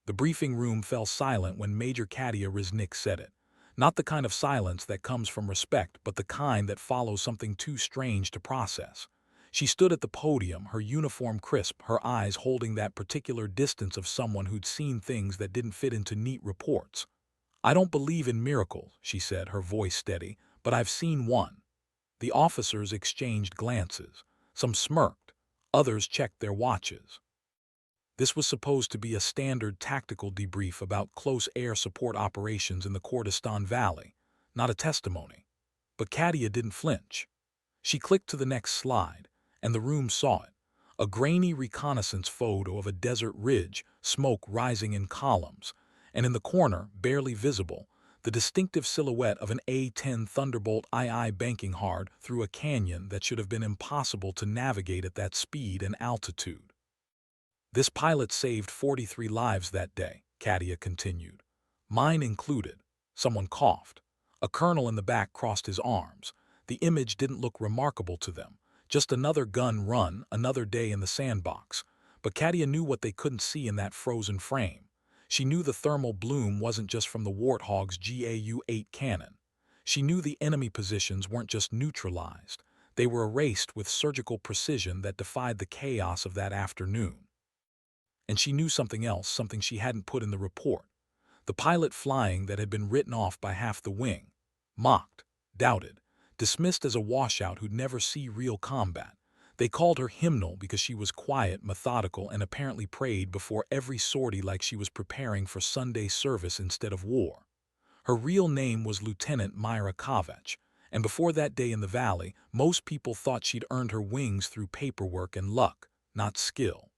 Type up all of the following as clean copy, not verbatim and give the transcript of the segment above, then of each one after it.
The briefing room fell silent when Major Katia Riznik said it. Not the kind of silence that comes from respect, but the kind that follows something too strange to process. She stood at the podium, her uniform crisp, her eyes holding that particular distance of someone who'd seen things that didn't fit into neat reports. "I don't believe in miracles," she said, her voice steady, "but I've seen one." The officers exchanged glances. Some smirked. Others checked their watches. This was supposed to be a standard tactical debrief about close air support operations in the Kurdistan Valley, not a testimony. But Katia didn't flinch. She clicked to the next slide, and the room saw it. A grainy reconnaissance photo of a desert ridge, smoke rising in columns, and in the corner, barely visible, the distinctive silhouette of an A-10 Thunderbolt II banking hard through a canyon that should have been impossible to navigate at that speed and altitude. "This pilot saved 43 lives that day," Katia continued. "Mine included." Someone coughed. A colonel in the back crossed his arms. The image didn't look remarkable to them. Just another gun run, another day in the sandbox. But Katia knew what they couldn't see in that frozen frame. She knew the thermal bloom wasn't just from the Warthog's GAU-8 cannon. She knew the enemy positions weren't just neutralized. They were erased with surgical precision that defied the chaos of that afternoon. And she knew something else, something she hadn't put in the report. The pilot flying that had been written off by half the wing. Mocked, doubted, dismissed as a washout who'd never see real combat. They called her hymnal because she was quiet, methodical, and apparently prayed before every sortie like she was preparing for Sunday service instead of war. Her real name was Lieutenant Myra Kovach, and before that day in the valley, most people thought she'd earned her wings through paperwork and luck, not skill.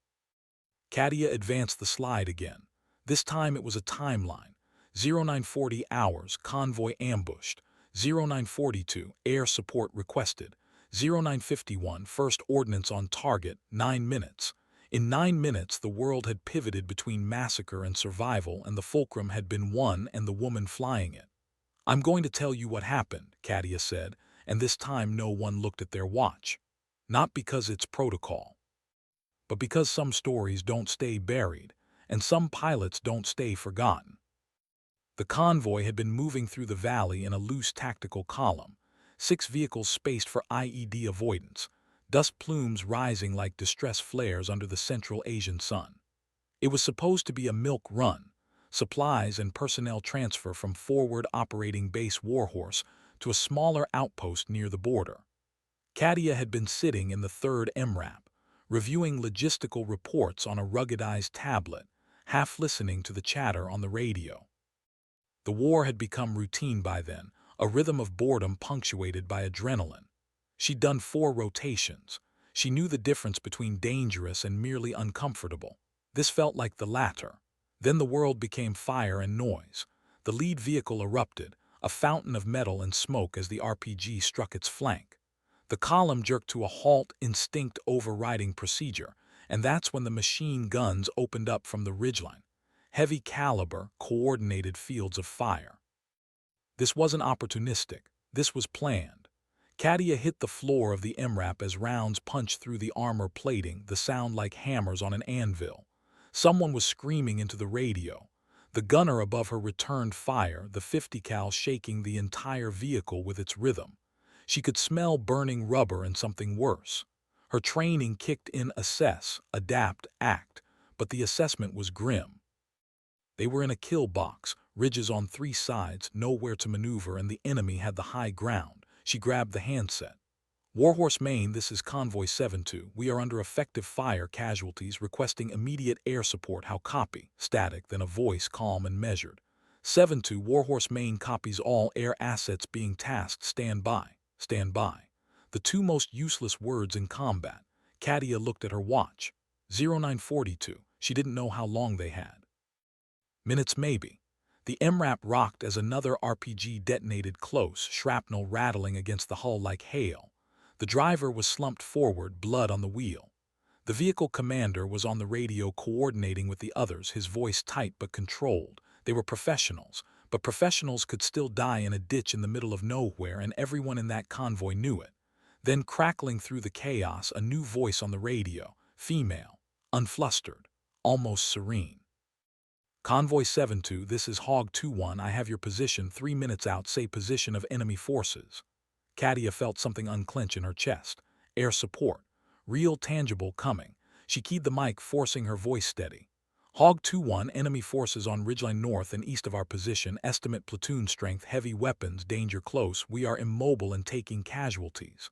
Katia advanced the slide again. This time it was a timeline. 0940 hours, convoy ambushed. 0942, air support requested. 0951, first ordnance on target, 9 minutes. In 9 minutes, the world had pivoted between massacre and survival, and the fulcrum had been won and the woman flying it. "I'm going to tell you what happened," Katia said, and this time no one looked at their watch. Not because it's protocol, but because some stories don't stay buried, and some pilots don't stay forgotten. The convoy had been moving through the valley in a loose tactical column, 6 vehicles spaced for IED avoidance, dust plumes rising like distress flares under the Central Asian sun. It was supposed to be a milk run, supplies and personnel transfer from forward operating base Warhorse to a smaller outpost near the border. Katia had been sitting in the third MRAP, reviewing logistical reports on a ruggedized tablet, half listening to the chatter on the radio. The war had become routine by then, a rhythm of boredom punctuated by adrenaline. She'd done 4 rotations. She knew the difference between dangerous and merely uncomfortable. This felt like the latter. Then the world became fire and noise. The lead vehicle erupted, a fountain of metal and smoke as the RPG struck its flank. The column jerked to a halt, instinct overriding procedure, and that's when the machine guns opened up from the ridgeline. Heavy caliber, coordinated fields of fire. This wasn't opportunistic. This was planned. Katia hit the floor of the MRAP as rounds punched through the armor plating, the sound like hammers on an anvil. Someone was screaming into the radio. The gunner above her returned fire, the 50 cal shaking the entire vehicle with its rhythm. She could smell burning rubber and something worse. Her training kicked in: assess, adapt, act, but the assessment was grim. They were in a kill box, ridges on 3 sides, nowhere to maneuver, and the enemy had the high ground. She grabbed the handset. "Warhorse Main, this is Convoy 7-2. We are under effective fire, casualties, requesting immediate air support. How copy?" Static, then a voice calm and measured. 7-2, Warhorse Main copies all air assets being tasked. Stand by. Stand by. The 2 most useless words in combat. Katia looked at her watch. 0942. She didn't know how long they had. Minutes maybe. The MRAP rocked as another RPG detonated close, shrapnel rattling against the hull like hail. The driver was slumped forward, blood on the wheel. The vehicle commander was on the radio coordinating with the others, his voice tight but controlled. They were professionals, but professionals could still die in a ditch in the middle of nowhere, and everyone in that convoy knew it. Then, crackling through the chaos, a new voice on the radio, female, unflustered, almost serene. Convoy 7-2, this is Hog 2-1, I have your position 3 minutes out, say position of enemy forces. Katia felt something unclench in her chest. Air support. Real tangible coming. She keyed the mic, forcing her voice steady. Hog 2-1, enemy forces on ridgeline north and east of our position, estimate platoon strength, heavy weapons, danger close, we are immobile and taking casualties.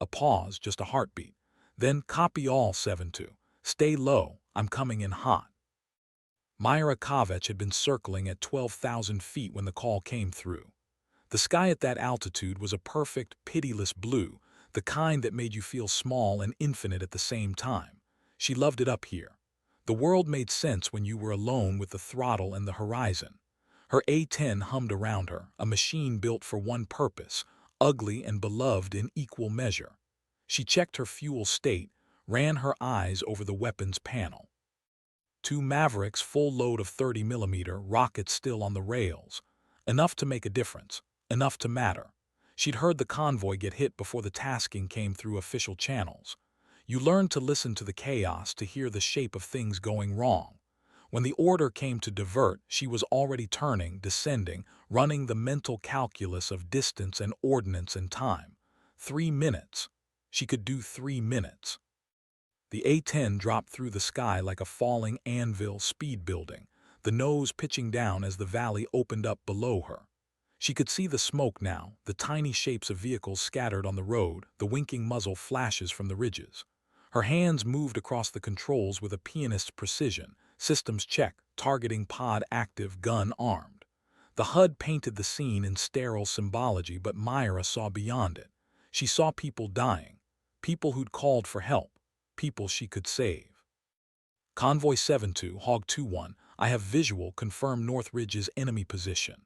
A pause, just a heartbeat. Then copy all 7-2. Stay low, I'm coming in hot. Myra Kovac had been circling at 12,000 feet when the call came through. The sky at that altitude was a perfect, pitiless blue, the kind that made you feel small and infinite at the same time. She loved it up here. The world made sense when you were alone with the throttle and the horizon. Her A-10 hummed around her, a machine built for one purpose, ugly and beloved in equal measure. She checked her fuel state, ran her eyes over the weapons panel. 2 Mavericks, full load of 30mm rockets still on the rails. Enough to make a difference. Enough to matter. She'd heard the convoy get hit before the tasking came through official channels. You learned to listen to the chaos, to hear the shape of things going wrong. When the order came to divert, she was already turning, descending, running the mental calculus of distance and ordnance and time. 3 minutes. She could do 3 minutes. The A-10 dropped through the sky like a falling anvil, speed building, the nose pitching down as the valley opened up below her. She could see the smoke now, the tiny shapes of vehicles scattered on the road, the winking muzzle flashes from the ridges. Her hands moved across the controls with a pianist's precision, systems check, targeting pod active, gun armed. The HUD painted the scene in sterile symbology, but Myra saw beyond it. She saw people dying, people who'd called for help, people she could save. Convoy 7-2, Hog 2-1, I have visual, confirm North Ridge's enemy position.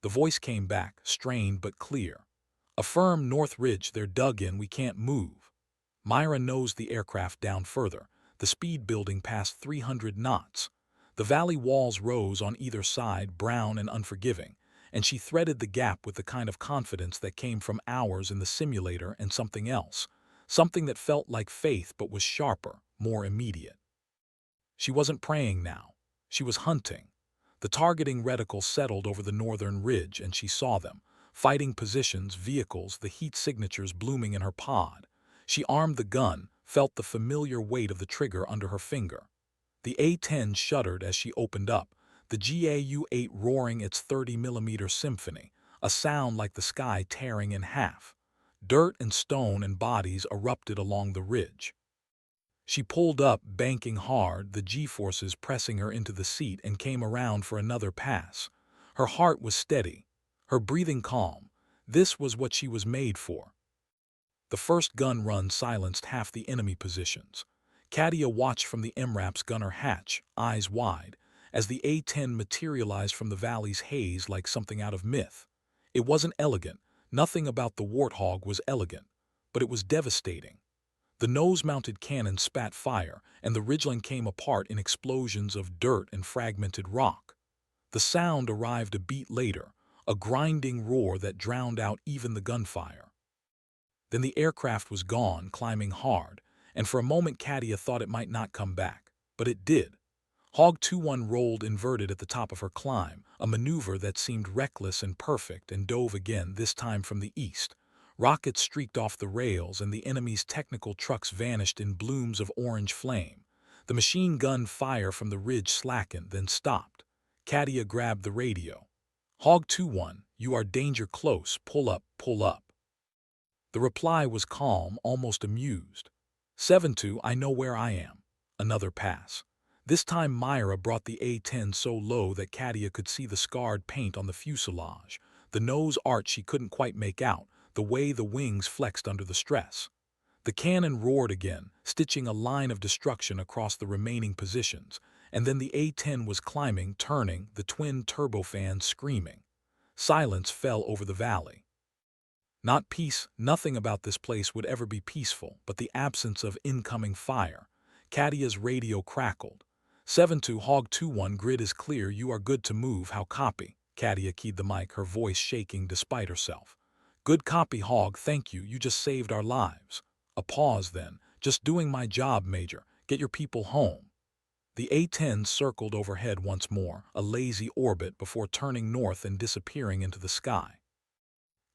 The voice came back, strained but clear. Affirm North Ridge, they're dug in, we can't move. Myra nosed the aircraft down further, the speed building past 300 knots. The valley walls rose on either side, brown and unforgiving, and she threaded the gap with the kind of confidence that came from hours in the simulator and something else, something that felt like faith but was sharper, more immediate. She wasn't praying now. She was hunting. The targeting reticle settled over the northern ridge, and she saw them. Fighting positions, vehicles, the heat signatures blooming in her pod. She armed the gun, felt the familiar weight of the trigger under her finger. The A-10 shuddered as she opened up, the GAU-8 roaring its 30mm symphony, a sound like the sky tearing in half. Dirt and stone and bodies erupted along the ridge. She pulled up, banking hard, the G-forces pressing her into the seat, and came around for another pass. Her heart was steady, her breathing calm. This was what she was made for. The first gun run silenced half the enemy positions. Katia watched from the MRAP's gunner hatch, eyes wide, as the A-10 materialized from the valley's haze like something out of myth. It wasn't elegant. Nothing about the Warthog was elegant, but it was devastating. The nose-mounted cannon spat fire, and the ridgeline came apart in explosions of dirt and fragmented rock. The sound arrived a beat later, a grinding roar that drowned out even the gunfire. Then the aircraft was gone, climbing hard, and for a moment Katia thought it might not come back. But it did. Hog 2-1 rolled inverted at the top of her climb, a maneuver that seemed reckless and perfect, and dove again, this time from the east. Rockets streaked off the rails, and the enemy's technical trucks vanished in blooms of orange flame. The machine gun fire from the ridge slackened, then stopped. Katia grabbed the radio. Hog 2-1, you are danger close, pull up, pull up. The reply was calm, almost amused. 7-2, I know where I am. Another pass. This time Myra brought the A-10 so low that Katia could see the scarred paint on the fuselage, the nose arch she couldn't quite make out, the way the wings flexed under the stress. The cannon roared again, stitching a line of destruction across the remaining positions, and then the A-10 was climbing, turning, the twin turbofans screaming. Silence fell over the valley. Not peace, nothing about this place would ever be peaceful, but the absence of incoming fire. Katia's radio crackled. 7-2, Hog 2-1, grid is clear, you are good to move, how copy? Katia keyed the mic, her voice shaking despite herself. Good copy, Hog, thank you, you just saved our lives. A pause then. Just doing my job, Major. Get your people home. The A-10 circled overhead once more, a lazy orbit before turning north and disappearing into the sky.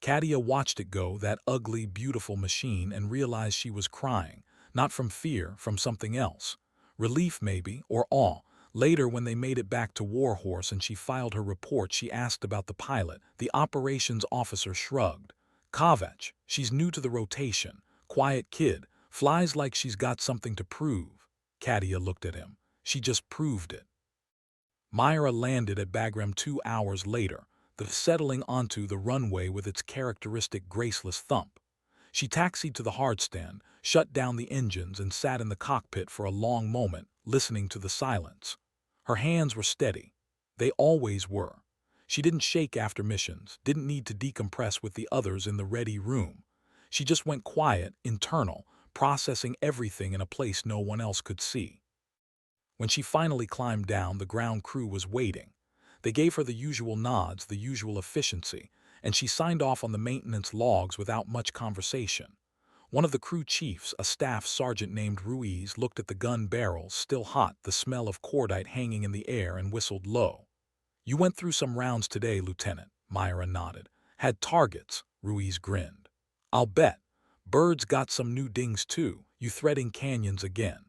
Katia watched it go, that ugly, beautiful machine, and realized she was crying, not from fear, from something else. Relief maybe, or awe. Later, when they made it back to Warhorse and she filed her report, she asked about the pilot. The operations officer shrugged. Kovac, she's new to the rotation. Quiet kid, flies like she's got something to prove. Katia looked at him. She just proved it. Myra landed at Bagram 2 hours later, the settling onto the runway with its characteristic graceless thump. She taxied to the hardstand, shut down the engines, and sat in the cockpit for a long moment, listening to the silence. Her hands were steady. They always were. She didn't shake after missions, didn't need to decompress with the others in the ready room. She just went quiet, internal, processing everything in a place no one else could see. When she finally climbed down, the ground crew was waiting. They gave her the usual nods, the usual efficiency, and she signed off on the maintenance logs without much conversation. One of the crew chiefs, a staff sergeant named Ruiz, looked at the gun barrels, still hot, the smell of cordite hanging in the air, and whistled low. "You went through some rounds today, Lieutenant," Myra nodded. "Had targets," Ruiz grinned. "I'll bet. Birds got some new dings too. You threading canyons again."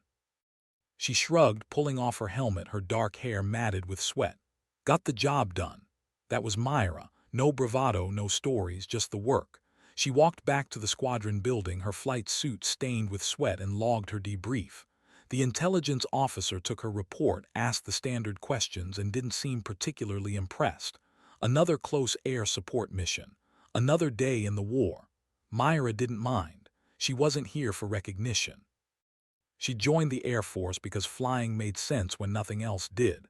She shrugged, pulling off her helmet, her dark hair matted with sweat. "Got the job done." That was Myra. No bravado, no stories, just the work. She walked back to the squadron building, her flight suit stained with sweat, and logged her debrief. The intelligence officer took her report, asked the standard questions, and didn't seem particularly impressed. Another close air support mission. Another day in the war. Myra didn't mind. She wasn't here for recognition. She joined the Air Force because flying made sense when nothing else did.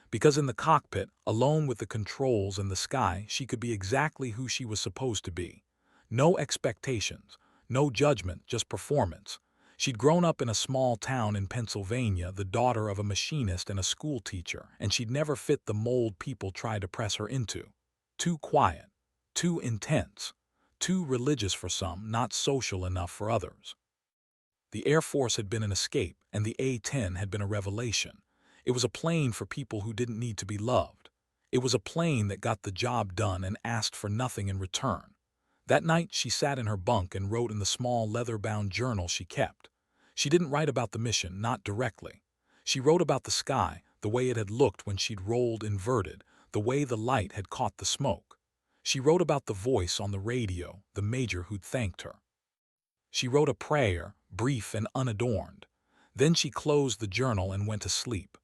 Because in the cockpit, alone with the controls and the sky, she could be exactly who she was supposed to be. No expectations, no judgment, just performance. She'd grown up in a small town in Pennsylvania, the daughter of a machinist and a school teacher, and she'd never fit the mold people tried to press her into. Too quiet, too intense, too religious for some, not social enough for others. The Air Force had been an escape, and the A-10 had been a revelation. It was a plane for people who didn't need to be loved. It was a plane that got the job done and asked for nothing in return. That night, she sat in her bunk and wrote in the small leather-bound journal she kept. She didn't write about the mission, not directly. She wrote about the sky, the way it had looked when she'd rolled inverted, the way the light had caught the smoke. She wrote about the voice on the radio, the major who'd thanked her. She wrote a prayer, brief and unadorned. Then she closed the journal and went to sleep.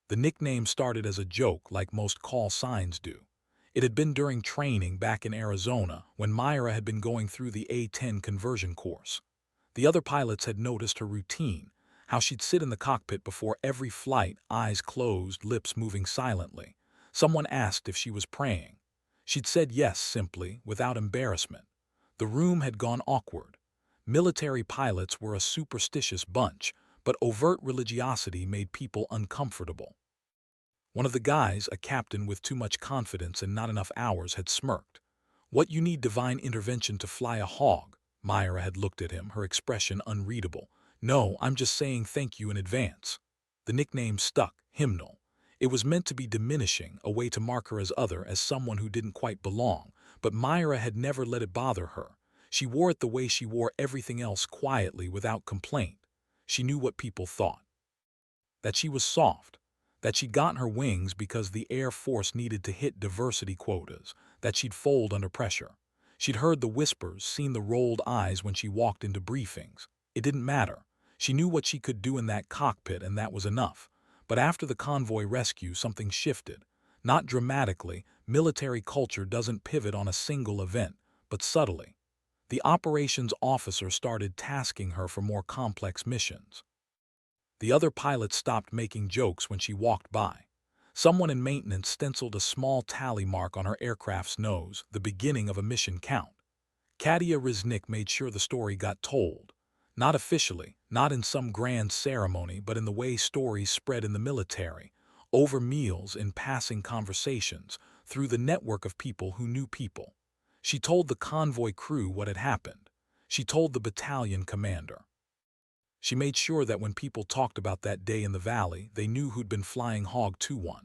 The nickname started as a joke, like most call signs do. It had been during training back in Arizona, when Myra had been going through the A-10 conversion course. The other pilots had noticed her routine, how she'd sit in the cockpit before every flight, eyes closed, lips moving silently. Someone asked if she was praying. She'd said yes simply, without embarrassment. The room had gone awkward. Military pilots were a superstitious bunch, but overt religiosity made people uncomfortable. One of the guys, a captain with too much confidence and not enough hours, had smirked. "What, you need divine intervention to fly a hog?" Myra had looked at him, her expression unreadable. "No, I'm just saying thank you in advance." The nickname stuck, hymnal. It was meant to be diminishing, a way to mark her as other, as someone who didn't quite belong, but Myra had never let it bother her. She wore it the way she wore everything else, quietly, without complaint. She knew what people thought. That she was soft. That she'd gotten her wings because the Air Force needed to hit diversity quotas. That she'd fold under pressure. She'd heard the whispers, seen the rolled eyes when she walked into briefings. It didn't matter. She knew what she could do in that cockpit, and that was enough. But after the convoy rescue, something shifted. Not dramatically. Military culture doesn't pivot on a single event, but subtly. The operations officer started tasking her for more complex missions. The other pilots stopped making jokes when she walked by. Someone in maintenance stenciled a small tally mark on her aircraft's nose, the beginning of a mission count. Katia Riznik made sure the story got told. Not officially, not in some grand ceremony, but in the way stories spread in the military, over meals, in passing conversations, through the network of people who knew people. She told the convoy crew what had happened. She told the battalion commander. She made sure that when people talked about that day in the valley, they knew who'd been flying Hog 2-1.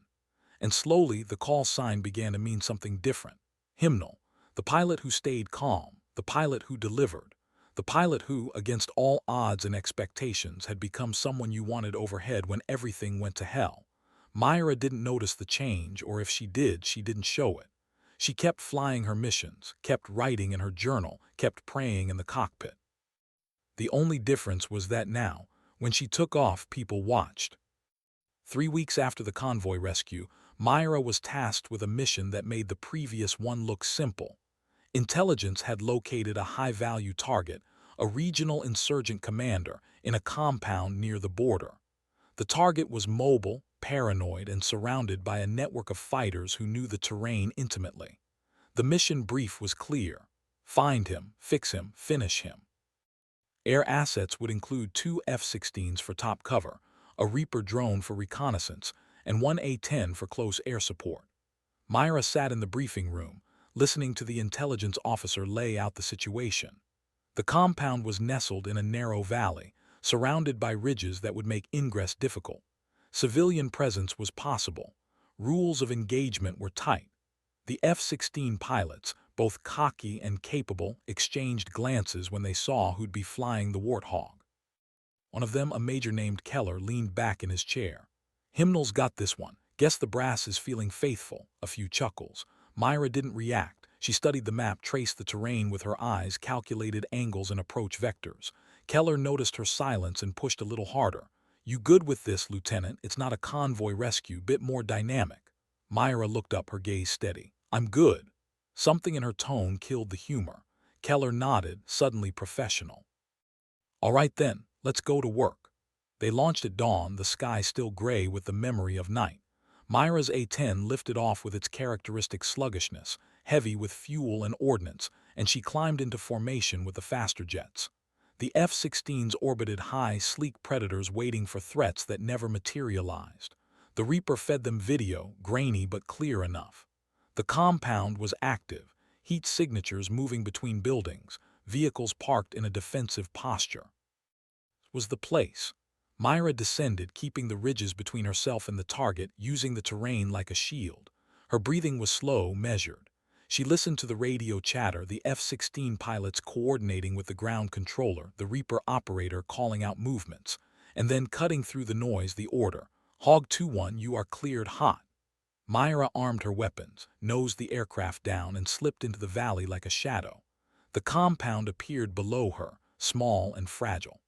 And slowly, the call sign began to mean something different. Hymnal, the pilot who stayed calm, the pilot who delivered, the pilot who, against all odds and expectations, had become someone you wanted overhead when everything went to hell. Myra didn't notice the change, or if she did, she didn't show it. She kept flying her missions, kept writing in her journal, kept praying in the cockpit. The only difference was that now, when she took off, people watched. 3 weeks after the convoy rescue, Myra was tasked with a mission that made the previous one look simple. Intelligence had located a high-value target, a regional insurgent commander, in a compound near the border. The target was mobile, paranoid, and surrounded by a network of fighters who knew the terrain intimately. The mission brief was clear: find him, fix him, finish him. Air assets would include 2 F-16s for top cover, a Reaper drone for reconnaissance, and 1 A-10 for close air support. Myra sat in the briefing room, listening to the intelligence officer lay out the situation. The compound was nestled in a narrow valley, surrounded by ridges that would make ingress difficult. Civilian presence was possible. Rules of engagement were tight. The F-16 pilots, both cocky and capable, exchanged glances when they saw who'd be flying the Warthog. One of them, a major named Keller, leaned back in his chair. Hymnal's got this one. Guess the brass is feeling faithful. A few chuckles. Myra didn't react. She studied the map, traced the terrain with her eyes, calculated angles and approach vectors. Keller noticed her silence and pushed a little harder. You good with this, Lieutenant? It's not a convoy rescue, bit more dynamic. Myra looked up, her gaze steady. I'm good. Something in her tone killed the humor. Keller nodded, suddenly professional. All right then, let's go to work. They launched at dawn, the sky still gray with the memory of night. Myra's A-10 lifted off with its characteristic sluggishness, heavy with fuel and ordnance, and she climbed into formation with the faster jets. The F-16s orbited high, sleek predators waiting for threats that never materialized. The Reaper fed them video, grainy but clear enough. The compound was active, heat signatures moving between buildings, vehicles parked in a defensive posture. Was the place. Myra descended, keeping the ridges between herself and the target, using the terrain like a shield. Her breathing was slow, measured. She listened to the radio chatter, the F-16 pilots coordinating with the ground controller, the Reaper operator calling out movements, and then cutting through the noise, the order: Hog 2-1, you are cleared hot. Myra armed her weapons, nosed the aircraft down, and slipped into the valley like a shadow. The compound appeared below her, small and fragile.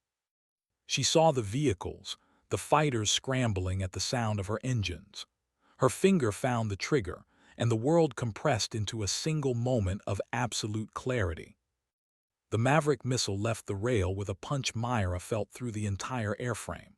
She saw the vehicles, the fighters scrambling at the sound of her engines. Her finger found the trigger, and the world compressed into a single moment of absolute clarity. The Maverick missile left the rail with a punch Myra felt through the entire airframe.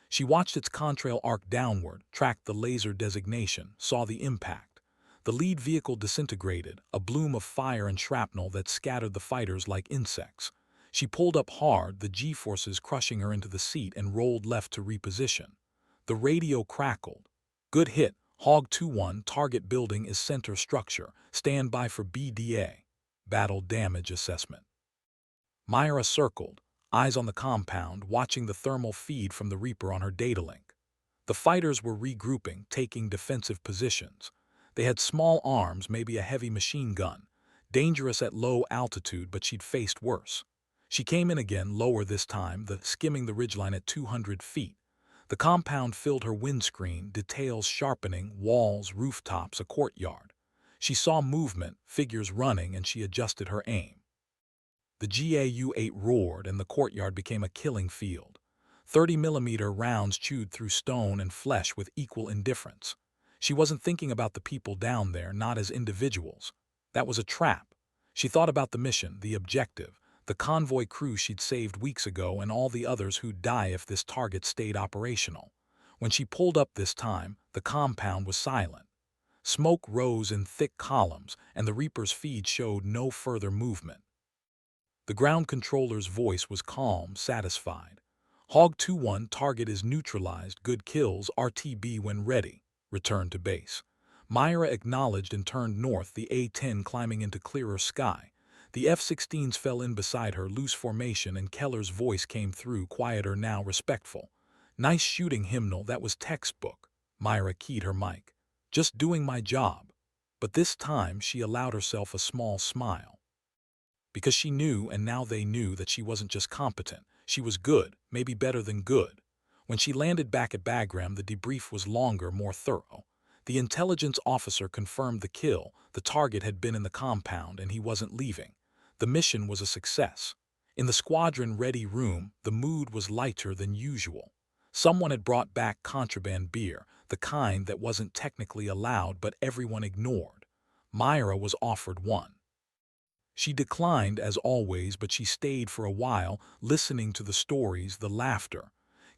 She watched its contrail arc downward, tracked the laser designation, saw the impact. The lead vehicle disintegrated, a bloom of fire and shrapnel that scattered the fighters like insects. She pulled up hard, the G-forces crushing her into the seat, and rolled left to reposition. The radio crackled. Good hit. Hog 2-1, target building is center structure. Stand by for BDA. Battle damage assessment. Myra circled, eyes on the compound, watching the thermal feed from the Reaper on her data link. The fighters were regrouping, taking defensive positions. They had small arms, maybe a heavy machine gun. Dangerous at low altitude, but she'd faced worse. She came in again, lower this time, skimming the ridgeline at 200 feet. The compound filled her windscreen, details sharpening, walls, rooftops, a courtyard. She saw movement, figures running, and she adjusted her aim. The GAU-8 roared, and the courtyard became a killing field. 30mm rounds chewed through stone and flesh with equal indifference. She wasn't thinking about the people down there, not as individuals. That was a trap. She thought about the mission, the objective, the convoy crew she'd saved weeks ago, and all the others who'd die if this target stayed operational. When she pulled up this time, the compound was silent. Smoke rose in thick columns, and the Reaper's feed showed no further movement. The ground controller's voice was calm, satisfied. Hog 2-1, target is neutralized, good kills, RTB when ready. Return to base. Myra acknowledged and turned north, the A-10 climbing into clearer sky. The F-16s fell in beside her, loose formation, and Keller's voice came through, quieter now, respectful. "Nice shooting, Hymnal, that was textbook." Myra keyed her mic. "Just doing my job." But this time she allowed herself a small smile. Because she knew, and now they knew, that she wasn't just competent. She was good, maybe better than good. When she landed back at Bagram, the debrief was longer, more thorough. The intelligence officer confirmed the kill. The target had been in the compound, and he wasn't leaving. The mission was a success. In the squadron-ready room, the mood was lighter than usual. Someone had brought back contraband beer, the kind that wasn't technically allowed but everyone ignored. Myra was offered one. She declined, as always, but she stayed for a while, listening to the stories, the laughter.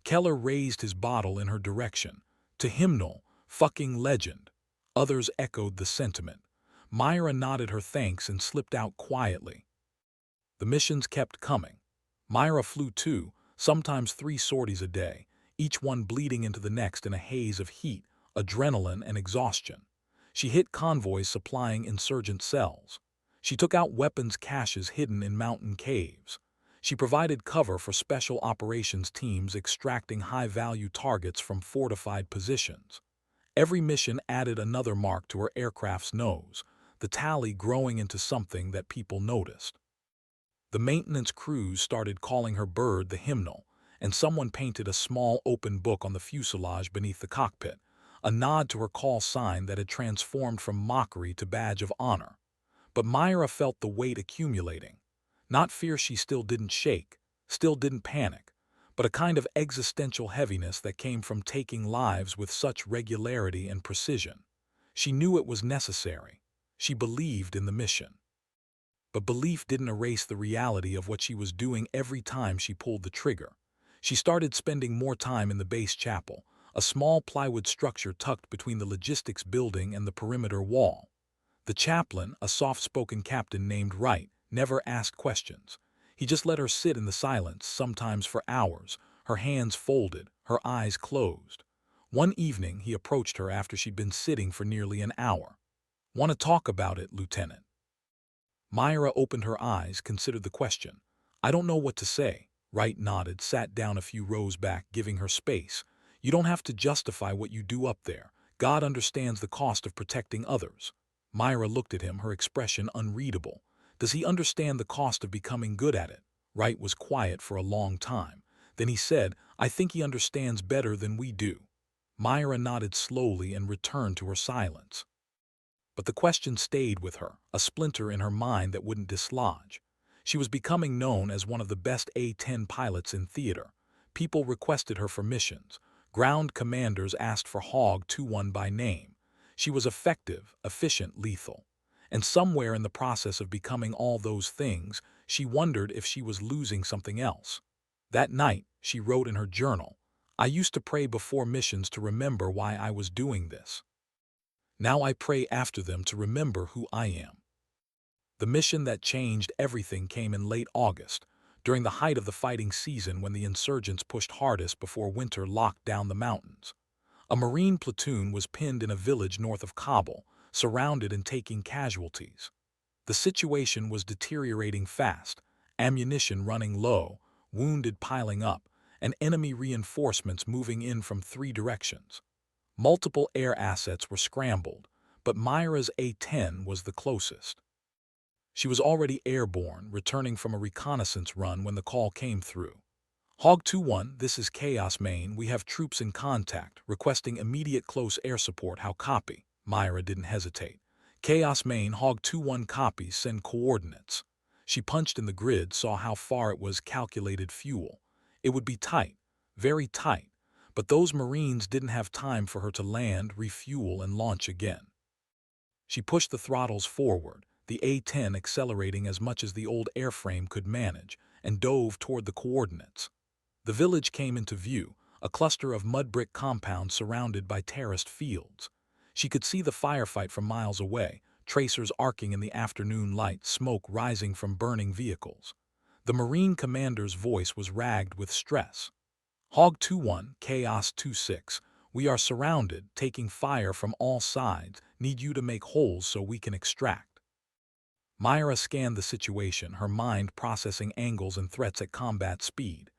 Keller raised his bottle in her direction. "To Hymnal, fucking legend." Others echoed the sentiment. Myra nodded her thanks and slipped out quietly. The missions kept coming. Myra flew 2, sometimes 3 sorties a day, each one bleeding into the next in a haze of heat, adrenaline, and exhaustion. She hit convoys supplying insurgent cells. She took out weapons caches hidden in mountain caves. She provided cover for special operations teams extracting high-value targets from fortified positions. Every mission added another mark to her aircraft's nose, the tally growing into something that people noticed. The maintenance crews started calling her Bird the Hymnal, and someone painted a small open book on the fuselage beneath the cockpit, a nod to her call sign that had transformed from mockery to badge of honor. But Myra felt the weight accumulating. Not fear, she still didn't shake, still didn't panic, but a kind of existential heaviness that came from taking lives with such regularity and precision. She knew it was necessary. She believed in the mission. But belief didn't erase the reality of what she was doing every time she pulled the trigger. She started spending more time in the base chapel, a small plywood structure tucked between the logistics building and the perimeter wall. The chaplain, a soft-spoken captain named Wright, never asked questions. He just let her sit in the silence, sometimes for hours, her hands folded, her eyes closed. One evening, he approached her after she'd been sitting for nearly an hour. "Want to talk about it, Lieutenant?" Myra opened her eyes, considered the question. "I don't know what to say." Wright nodded, sat down a few rows back, giving her space. "You don't have to justify what you do up there. God understands the cost of protecting others." Myra looked at him, her expression unreadable. "Does he understand the cost of becoming good at it?" Wright was quiet for a long time. Then he said, "I think he understands better than we do." Myra nodded slowly and returned to her silence. But the question stayed with her, a splinter in her mind that wouldn't dislodge. She was becoming known as one of the best A-10 pilots in theater. People requested her for missions. Ground commanders asked for Hog 2-1 by name. She was effective, efficient, lethal. And somewhere in the process of becoming all those things, she wondered if she was losing something else. That night, she wrote in her journal, "I used to pray before missions to remember why I was doing this. Now I pray after them to remember who I am." The mission that changed everything came in late August, during the height of the fighting season when the insurgents pushed hardest before winter locked down the mountains. A Marine platoon was pinned in a village north of Kabul, surrounded and taking casualties. The situation was deteriorating fast, ammunition running low, wounded piling up, and enemy reinforcements moving in from 3 directions. Multiple air assets were scrambled, but Myra's A-10 was the closest. She was already airborne, returning from a reconnaissance run when the call came through. "Hog 2-1, this is Chaos Main. We have troops in contact, requesting immediate close air support. How copy?" Myra didn't hesitate. "Chaos Main, Hog 2-1 copies, send coordinates." She punched in the grid, saw how far it was, calculated fuel. It would be tight, very tight. But those Marines didn't have time for her to land, refuel, and launch again. She pushed the throttles forward, the A-10 accelerating as much as the old airframe could manage, and dove toward the coordinates. The village came into view, a cluster of mud brick compounds surrounded by terraced fields. She could see the firefight from miles away, tracers arcing in the afternoon light, smoke rising from burning vehicles. The Marine commander's voice was ragged with stress. "Hog 2-1, Chaos 2-6, we are surrounded, taking fire from all sides, need you to make holes so we can extract." Myra scanned the situation, her mind processing angles and threats at combat speed.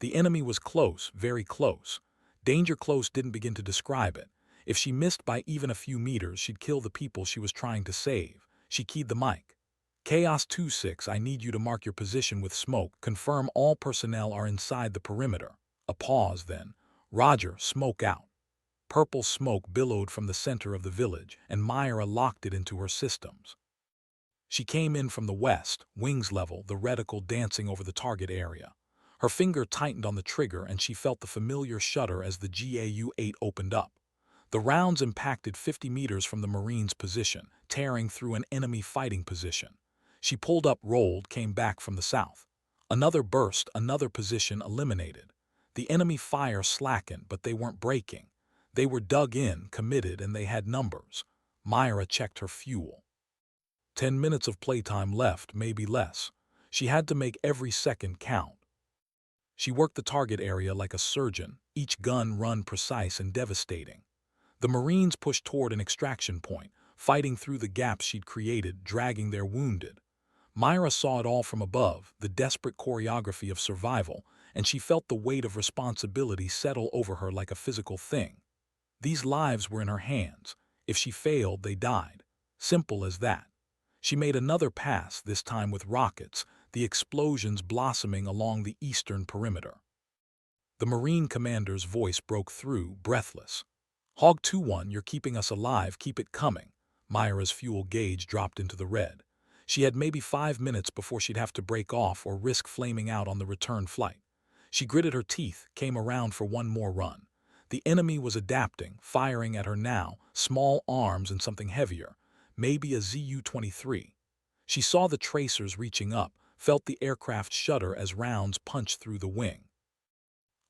The enemy was close, very close. Danger close didn't begin to describe it. If she missed by even a few meters, she'd kill the people she was trying to save. She keyed the mic. Chaos 2-6, I need you to mark your position with smoke. Confirm all personnel are inside the perimeter. A pause then. Roger, smoke out. Purple smoke billowed from the center of the village, and Myra locked it into her systems. She came in from the west, wings level, the reticle dancing over the target area. Her finger tightened on the trigger and she felt the familiar shudder as the GAU-8 opened up. The rounds impacted 50 meters from the Marine's position, tearing through an enemy fighting position. She pulled up, rolled, came back from the south. Another burst, another position eliminated. The enemy fire slackened, but they weren't breaking. They were dug in, committed, and they had numbers. Myra checked her fuel. 10 minutes of playtime left, maybe less. She had to make every second count. She worked the target area like a surgeon, each gun run precise and devastating. The Marines pushed toward an extraction point, fighting through the gaps she'd created, dragging their wounded. Myra saw it all from above, the desperate choreography of survival, and she felt the weight of responsibility settle over her like a physical thing. These lives were in her hands. If she failed, they died. Simple as that. She made another pass, this time with rockets, the explosions blossoming along the eastern perimeter. The Marine commander's voice broke through, breathless. Hog 2-1, you're keeping us alive, keep it coming. Myra's fuel gauge dropped into the red. She had maybe 5 minutes before she'd have to break off or risk flaming out on the return flight. She gritted her teeth, came around for one more run. The enemy was adapting, firing at her now, small arms and something heavier, maybe a Zu-23. She saw the tracers reaching up, felt the aircraft shudder as rounds punched through the wing.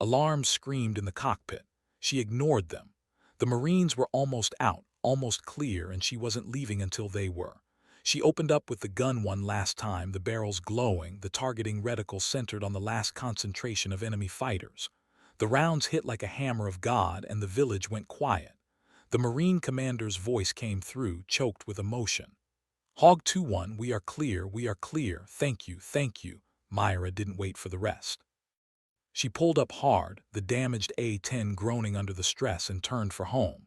Alarms screamed in the cockpit. She ignored them. The Marines were almost out, almost clear, and she wasn't leaving until they were. She opened up with the gun one last time, the barrels glowing, the targeting reticle centered on the last concentration of enemy fighters. The rounds hit like a hammer of God, and the village went quiet. The Marine commander's voice came through, choked with emotion. Hog 2-1, we are clear, thank you. Myra didn't wait for the rest. She pulled up hard, the damaged A-10 groaning under the stress, and turned for home.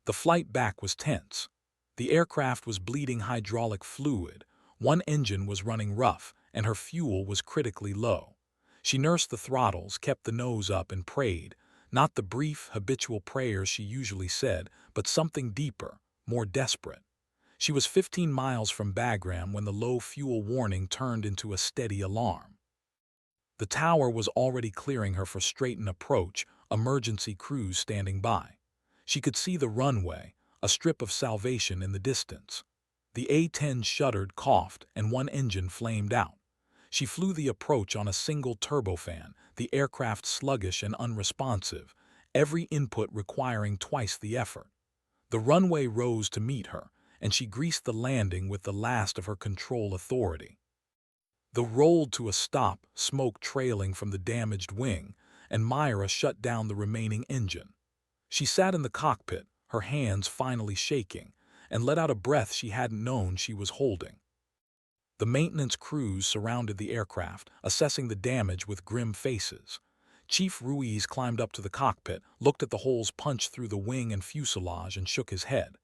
The flight back was tense. The aircraft was bleeding hydraulic fluid, one engine was running rough, and her fuel was critically low. She nursed the throttles, kept the nose up, and prayed, not the brief, habitual prayers she usually said, but something deeper, more desperate. She was 15 miles from Bagram when the low fuel warning turned into a steady alarm. The tower was already clearing her for straighten approach, emergency crews standing by. She could see the runway, a strip of salvation in the distance. The A-10 shuddered, coughed, and one engine flamed out. She flew the approach on a single turbofan, the aircraft sluggish and unresponsive, every input requiring twice the effort. The runway rose to meet her, and she greased the landing with the last of her control authority. The rolled to a stop, smoke trailing from the damaged wing, and Myra shut down the remaining engine. She sat in the cockpit, her hands finally shaking, and let out a breath she hadn't known she was holding. The maintenance crews surrounded the aircraft, assessing the damage with grim faces. Chief Ruiz climbed up to the cockpit, looked at the holes punched through the wing and fuselage, and shook his head.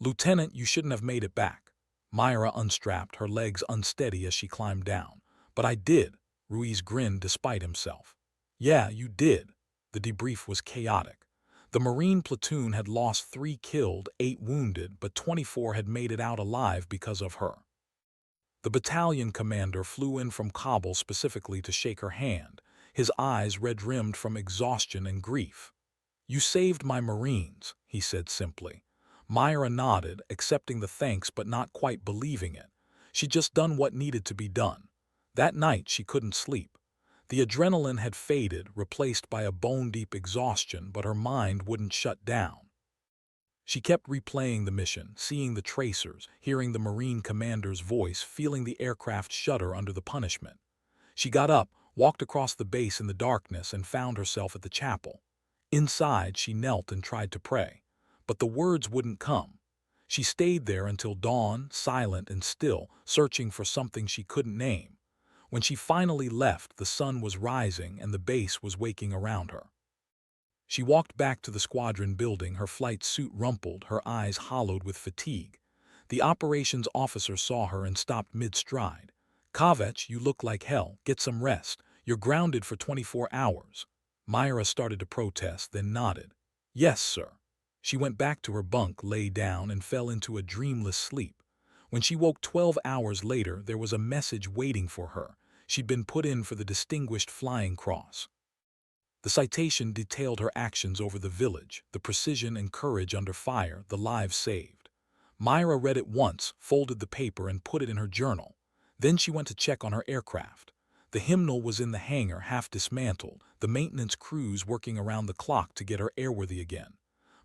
"Lieutenant, you shouldn't have made it back." Myra unstrapped, her legs unsteady as she climbed down. "But I did." Ruiz grinned despite himself. "Yeah, you did." The debrief was chaotic. The Marine platoon had lost 3 killed, 8 wounded, but 24 had made it out alive because of her. The battalion commander flew in from Kabul specifically to shake her hand, his eyes red-rimmed from exhaustion and grief. "You saved my Marines," he said simply. Myra nodded, accepting the thanks but not quite believing it. She'd just done what needed to be done. That night she couldn't sleep. The adrenaline had faded, replaced by a bone-deep exhaustion, but her mind wouldn't shut down. She kept replaying the mission, seeing the tracers, hearing the Marine commander's voice, feeling the aircraft shudder under the punishment. She got up, walked across the base in the darkness, and found herself at the chapel. Inside, she knelt and tried to pray. But the words wouldn't come. She stayed there until dawn, silent and still, searching for something she couldn't name. When she finally left, the sun was rising and the base was waking around her. She walked back to the squadron building, her flight suit rumpled, her eyes hollowed with fatigue. The operations officer saw her and stopped mid-stride. "Kavech, you look like hell. Get some rest. You're grounded for 24 hours. Myra started to protest, then nodded. "Yes, sir." She went back to her bunk, lay down, and fell into a dreamless sleep. When she woke 12 hours later, there was a message waiting for her. She'd been put in for the Distinguished Flying Cross. The citation detailed her actions over the village, the precision and courage under fire, the lives saved. Myra read it once, folded the paper, and put it in her journal. Then she went to check on her aircraft. The hymnal was in the hangar, half dismantled, the maintenance crews working around the clock to get her airworthy again.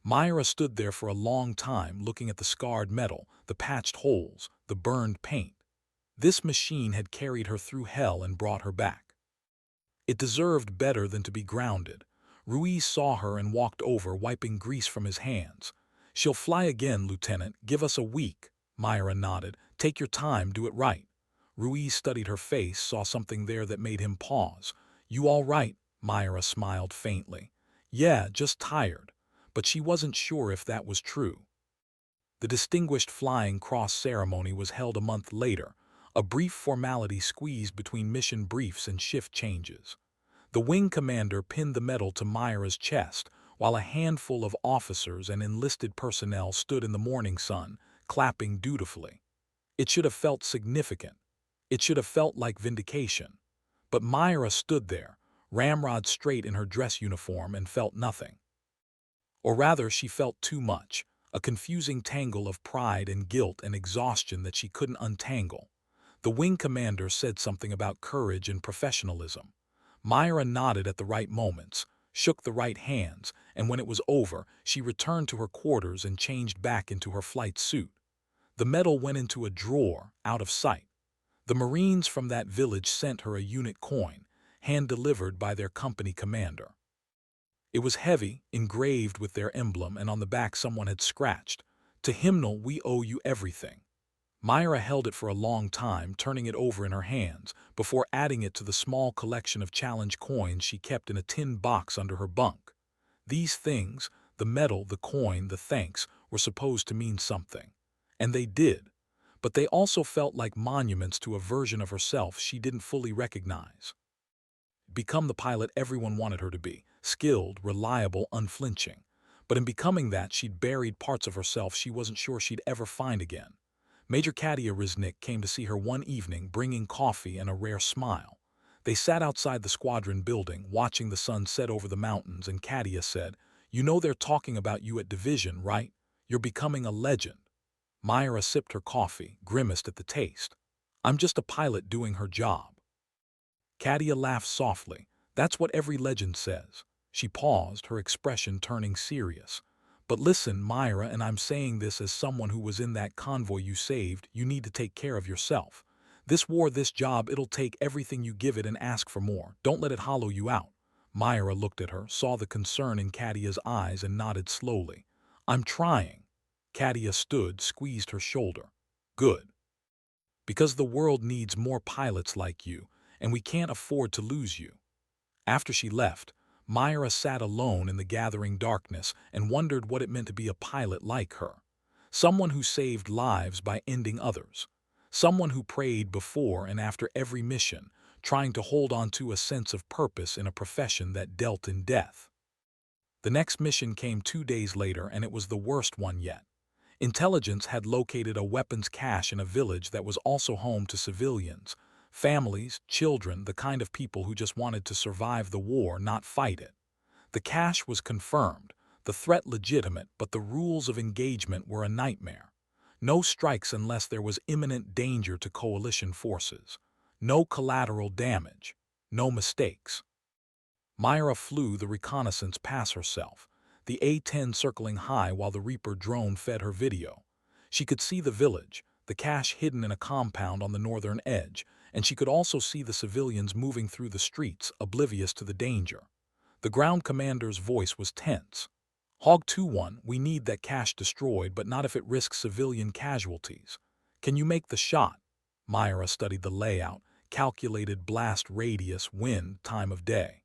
Myra stood there for a long time, looking at the scarred metal, the patched holes, the burned paint. This machine had carried her through hell and brought her back. It deserved better than to be grounded. Ruiz saw her and walked over, wiping grease from his hands. "She'll fly again, Lieutenant. Give us a week." Myra nodded. "Take your time, do it right." Ruiz studied her face, saw something there that made him pause. "You all right?" Myra smiled faintly. "Yeah, just tired." But she wasn't sure if that was true. The Distinguished Flying Cross ceremony was held a month later, a brief formality squeezed between mission briefs and shift changes. The wing commander pinned the medal to Myra's chest, while a handful of officers and enlisted personnel stood in the morning sun, clapping dutifully. It should have felt significant. It should have felt like vindication. But Myra stood there, ramrod straight in her dress uniform, and felt nothing. Or rather, she felt too much, a confusing tangle of pride and guilt and exhaustion that she couldn't untangle. The wing commander said something about courage and professionalism. Myra nodded at the right moments, shook the right hands, and when it was over, she returned to her quarters and changed back into her flight suit. The medal went into a drawer, out of sight. The Marines from that village sent her a unit coin, hand-delivered by their company commander. It was heavy, engraved with their emblem, and on the back someone had scratched, "To Hymnal, we owe you everything." Myra held it for a long time, turning it over in her hands, before adding it to the small collection of challenge coins she kept in a tin box under her bunk. These things, the medal, the coin, the thanks, were supposed to mean something. And they did. But they also felt like monuments to a version of herself she didn't fully recognize. Become the pilot everyone wanted her to be, skilled, reliable, unflinching. But in becoming that, she'd buried parts of herself she wasn't sure she'd ever find again. Major Katia Riznik came to see her one evening, bringing coffee and a rare smile. They sat outside the squadron building, watching the sun set over the mountains, and Katia said, "You know they're talking about you at division, right? You're becoming a legend." Myra sipped her coffee, grimaced at the taste. "I'm just a pilot doing her job." Katia laughed softly. "That's what every legend says." She paused, her expression turning serious. "But listen, Myra, and I'm saying this as someone who was in that convoy you saved, you need to take care of yourself. This war, this job, it'll take everything you give it and ask for more. Don't let it hollow you out." Myra looked at her, saw the concern in Katia's eyes, and nodded slowly. "I'm trying." Katia stood, squeezed her shoulder. "Good. Because the world needs more pilots like you, and we can't afford to lose you." After she left, Myra sat alone in the gathering darkness and wondered what it meant to be a pilot like her. Someone who saved lives by ending others. Someone who prayed before and after every mission, trying to hold on to a sense of purpose in a profession that dealt in death. The next mission came 2 days later, and it was the worst one yet. Intelligence had located a weapons cache in a village that was also home to civilians, families, children, the kind of people who just wanted to survive the war, not fight it. The cache was confirmed, the threat legitimate, but the rules of engagement were a nightmare. No strikes unless there was imminent danger to coalition forces. No collateral damage. No mistakes. Myra flew the reconnaissance pass herself, the A-10 circling high while the Reaper drone fed her video. She could see the village, the cache hidden in a compound on the northern edge, and she could also see the civilians moving through the streets, oblivious to the danger. The ground commander's voice was tense. Hog 2-1, we need that cache destroyed, but not if it risks civilian casualties. Can you make the shot? Myra studied the layout, calculated blast radius, wind, time of day.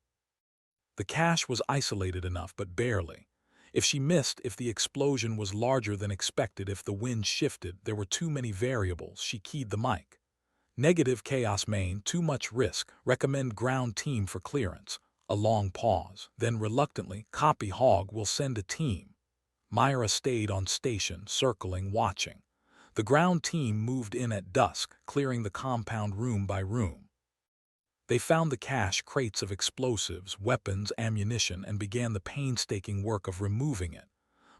The cache was isolated enough, but barely. If she missed, if the explosion was larger than expected, if the wind shifted, there were too many variables. She keyed the mic. Negative Chaos Main, too much risk. Recommend ground team for clearance. A long pause. Then reluctantly, copy Hog, will send a team. Myra stayed on station, circling, watching. The ground team moved in at dusk, clearing the compound room by room. They found the cache, crates of explosives, weapons, ammunition, and began the painstaking work of removing it.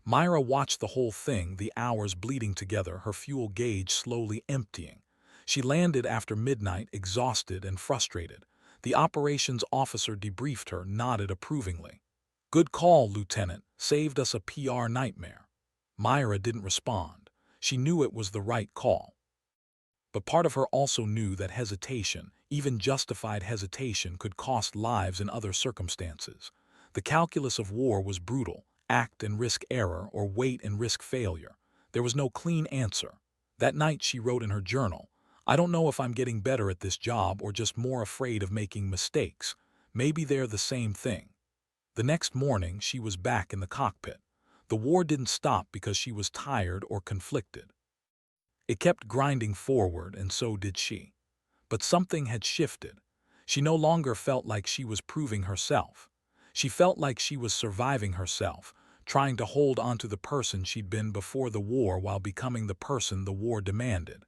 Myra watched the whole thing, the hours bleeding together, her fuel gauge slowly emptying. She landed after midnight, exhausted and frustrated. The operations officer debriefed her, nodded approvingly. Good call, Lieutenant. Saved us a PR nightmare. Myra didn't respond. She knew it was the right call. But part of her also knew that hesitation, even justified hesitation, could cost lives in other circumstances. The calculus of war was brutal: act and risk error, or wait and risk failure. There was no clean answer. That night she wrote in her journal, "I don't know if I'm getting better at this job or just more afraid of making mistakes. Maybe they're the same thing." The next morning she was back in the cockpit. The war didn't stop because she was tired or conflicted. It kept grinding forward, and so did she. But something had shifted. She no longer felt like she was proving herself. She felt like she was surviving herself, trying to hold on to the person she'd been before the war while becoming the person the war demanded.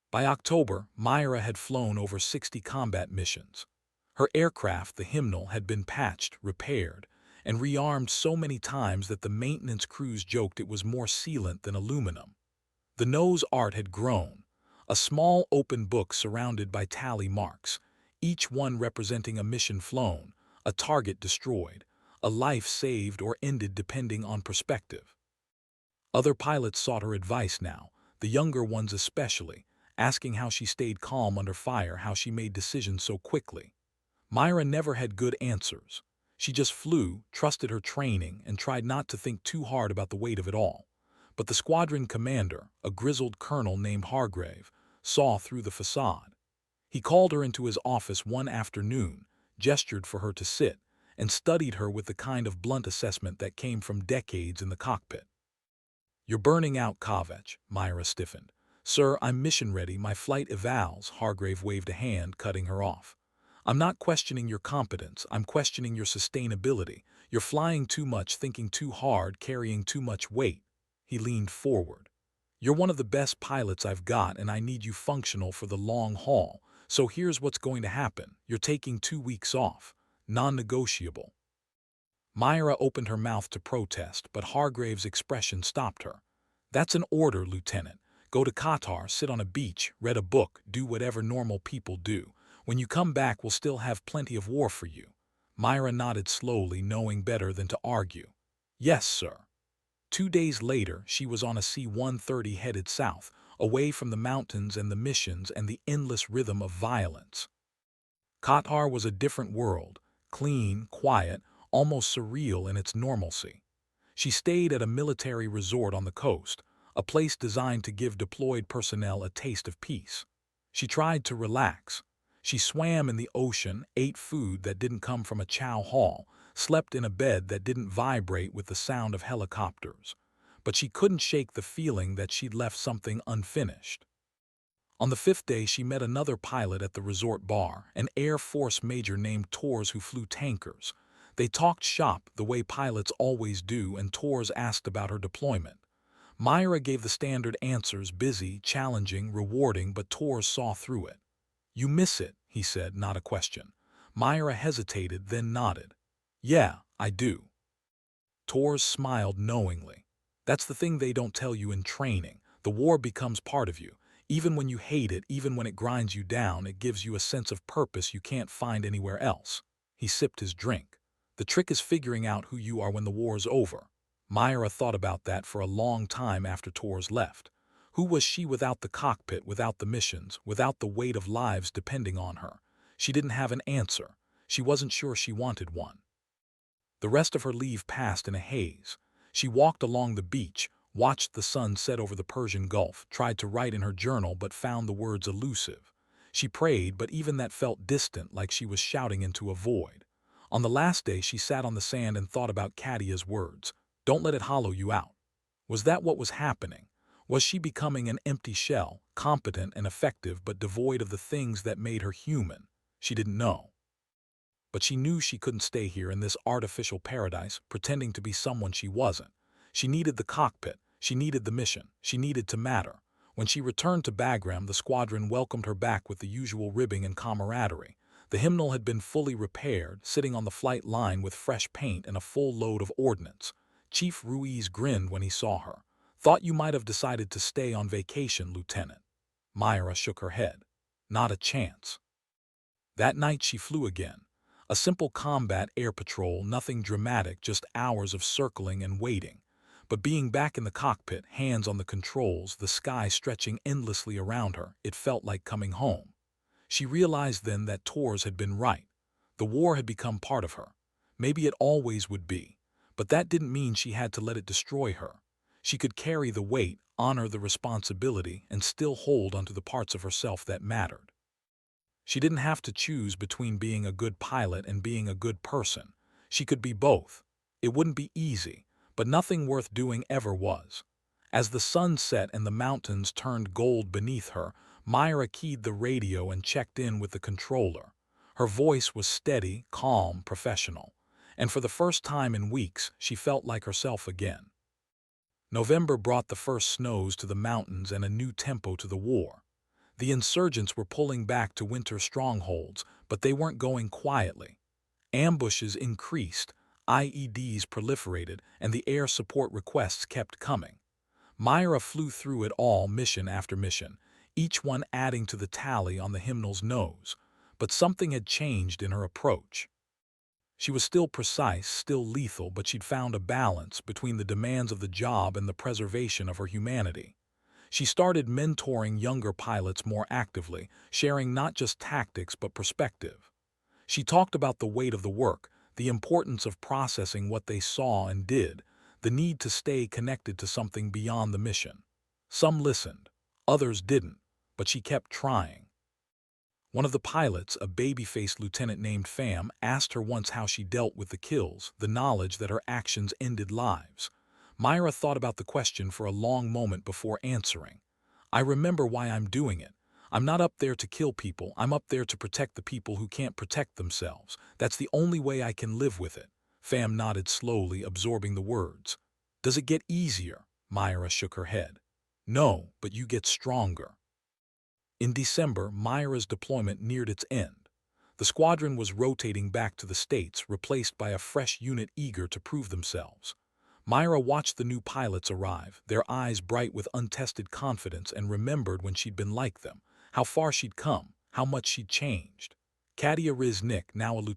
By October, Myra had flown over 60 combat missions. Her aircraft, the Hymnal, had been patched, repaired, and rearmed so many times that the maintenance crews joked it was more sealant than aluminum. The nose art had grown, a small open book surrounded by tally marks, each one representing a mission flown, a target destroyed, a life saved or ended depending on perspective. Other pilots sought her advice now, the younger ones especially, asking how she stayed calm under fire, how she made decisions so quickly. Myra never had good answers. She just flew, trusted her training, and tried not to think too hard about the weight of it all. But the squadron commander, a grizzled colonel named Hargrave, saw through the facade. He called her into his office one afternoon, gestured for her to sit, and studied her with the kind of blunt assessment that came from decades in the cockpit. "You're burning out, Kavech," Myra stiffened. "Sir, I'm mission ready, my flight evals." Hargrave waved a hand, cutting her off. "I'm not questioning your competence, I'm questioning your sustainability. You're flying too much, thinking too hard, carrying too much weight." He leaned forward. "You're one of the best pilots I've got, and I need you functional for the long haul. So here's what's going to happen. You're taking 2 weeks off. Non-negotiable." Myra opened her mouth to protest, but Hargrave's expression stopped her. "That's an order, Lieutenant. Go to Qatar, sit on a beach, read a book, do whatever normal people do. When you come back, we'll still have plenty of war for you." Myra nodded slowly, knowing better than to argue. "Yes, sir." 2 days later, she was on a C-130 headed south, away from the mountains and the missions and the endless rhythm of violence. Qatar was a different world, clean, quiet, almost surreal in its normalcy. She stayed at a military resort on the coast, a place designed to give deployed personnel a taste of peace. She tried to relax. She swam in the ocean, ate food that didn't come from a chow hall, slept in a bed that didn't vibrate with the sound of helicopters. But she couldn't shake the feeling that she'd left something unfinished. On the 5th day, she met another pilot at the resort bar, an Air Force major named Tors who flew tankers. They talked shop the way pilots always do, and Tors asked about her deployment. Myra gave the standard answers: busy, challenging, rewarding, but Tors saw through it. "You miss it," he said, not a question. Myra hesitated, then nodded. "Yeah, I do." Tors smiled knowingly. "That's the thing they don't tell you in training. The war becomes part of you. Even when you hate it, even when it grinds you down, it gives you a sense of purpose you can't find anywhere else." He sipped his drink. "The trick is figuring out who you are when the war's over." Myra thought about that for a long time after Tors left. Who was she without the cockpit, without the missions, without the weight of lives depending on her? She didn't have an answer. She wasn't sure she wanted one. The rest of her leave passed in a haze. She walked along the beach, watched the sun set over the Persian Gulf, tried to write in her journal but found the words elusive. She prayed, but even that felt distant, like she was shouting into a void. On the last day, she sat on the sand and thought about Kadia's words. Don't let it hollow you out. Was that what was happening? Was she becoming an empty shell, competent and effective but devoid of the things that made her human? She didn't know. But she knew she couldn't stay here in this artificial paradise, pretending to be someone she wasn't. She needed the cockpit, she needed the mission, she needed to matter. When she returned to Bagram, the squadron welcomed her back with the usual ribbing and camaraderie. The hymnal had been fully repaired, sitting on the flight line with fresh paint and a full load of ordnance. Chief Ruiz grinned when he saw her. Thought you might have decided to stay on vacation, Lieutenant. Myra shook her head. Not a chance. That night she flew again. A simple combat air patrol, nothing dramatic, just hours of circling and waiting. But being back in the cockpit, hands on the controls, the sky stretching endlessly around her, it felt like coming home. She realized then that Torres had been right. The war had become part of her. Maybe it always would be. But that didn't mean she had to let it destroy her. She could carry the weight, honor the responsibility, and still hold onto the parts of herself that mattered. She didn't have to choose between being a good pilot and being a good person. She could be both. It wouldn't be easy, but nothing worth doing ever was. As the sun set and the mountains turned gold beneath her, Myra keyed the radio and checked in with the controller. Her voice was steady, calm, professional. And for the first time in weeks, she felt like herself again. November brought the first snows to the mountains and a new tempo to the war. The insurgents were pulling back to winter strongholds, but they weren't going quietly. Ambushes increased, IEDs proliferated, and the air support requests kept coming. Myra flew through it all, mission after mission, each one adding to the tally on the hymnal's nose. But something had changed in her approach. She was still precise, still lethal, but she'd found a balance between the demands of the job and the preservation of her humanity. She started mentoring younger pilots more actively, sharing not just tactics but perspective. She talked about the weight of the work, the importance of processing what they saw and did, the need to stay connected to something beyond the mission. Some listened, others didn't, but she kept trying. One of the pilots, a baby-faced lieutenant named Pham, asked her once how she dealt with the kills, the knowledge that her actions ended lives. Myra thought about the question for a long moment before answering. I remember why I'm doing it. I'm not up there to kill people, I'm up there to protect the people who can't protect themselves. That's the only way I can live with it. Pham nodded slowly, absorbing the words. Does it get easier? Myra shook her head. No, but you get stronger. In December, Myra's deployment neared its end. The squadron was rotating back to the States, replaced by a fresh unit eager to prove themselves. Myra watched the new pilots arrive, their eyes bright with untested confidence, and remembered when she'd been like them, how far she'd come, how much she'd changed. Kadia Riznik, now a lieutenant,